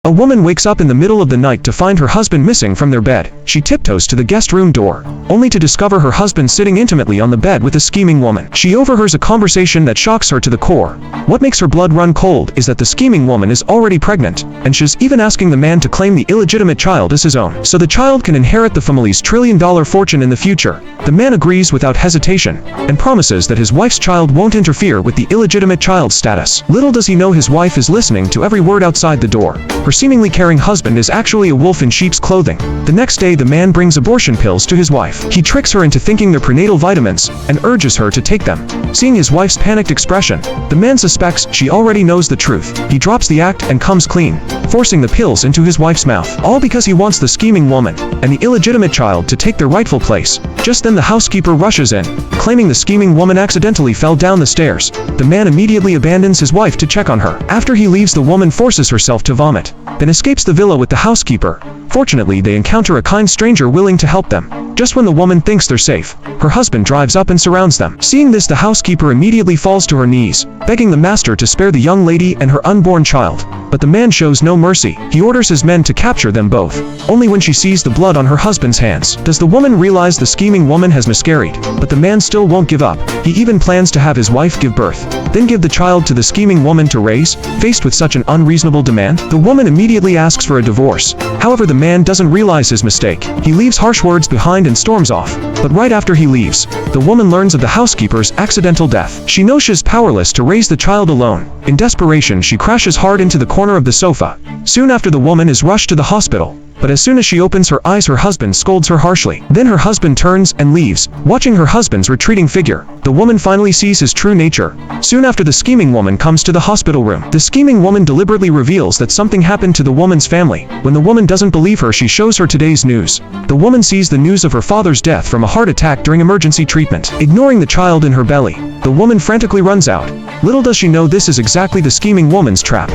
A woman wakes up in the middle of the night to find her husband missing from their bed. She tiptoes to the guest room door, only to discover her husband sitting intimately on the bed with a scheming woman. She overhears a conversation that shocks her to the core. What makes her blood run cold is that the scheming woman is already pregnant, and she's even asking the man to claim the illegitimate child as his own, so the child can inherit the family's trillion-dollar fortune in the future. The man agrees without hesitation, and promises that his wife's child won't interfere with the illegitimate child's status. Little does he know his wife is listening to every word outside the door. Her seemingly caring husband is actually a wolf in sheep's clothing. The next day, the man brings abortion pills to his wife. He tricks her into thinking they're prenatal vitamins, and urges her to take them. Seeing his wife's panicked expression, the man suspects she already knows the truth. He drops the act and comes clean, forcing the pills into his wife's mouth. All because he wants the scheming woman and the illegitimate child to take their rightful place. Just then the housekeeper rushes in, claiming the scheming woman accidentally fell down the stairs. The man immediately abandons his wife to check on her. After he leaves, the woman forces herself to vomit, then escapes the villa with the housekeeper. Fortunately, they encounter a kind stranger willing to help them. Just when the woman thinks they're safe, her husband drives up and surrounds them. Seeing this, the housekeeper immediately falls to her knees, begging the master to spare the young lady and her unborn child. But the man shows no mercy. He orders his men to capture them both. Only when she sees the blood on her husband's hands does the woman realize the scheming woman has miscarried. But the man still won't give up. He even plans to have his wife give birth, then give the child to the scheming woman to raise. Faced with such an unreasonable demand, the woman immediately asks for a divorce. However, the man doesn't realize his mistake. He leaves harsh words behind and storms off. But right after he leaves, the woman learns of the housekeeper's accidental death. She knows she's powerless to raise the child alone. In desperation, she crashes hard into the corner of the sofa. Soon after, the woman is rushed to the hospital. But as soon as she opens her eyes, her husband scolds her harshly. Then her husband turns and leaves. Watching her husband's retreating figure, the woman finally sees his true nature. Soon after, the scheming woman comes to the hospital room. The scheming woman deliberately reveals that something happened to the woman's family. When the woman doesn't believe her, she shows her today's news. The woman sees the news of her father's death from a heart attack during emergency treatment. Ignoring the child in her belly, the woman frantically runs out. Little does she know this is exactly the scheming woman's trap.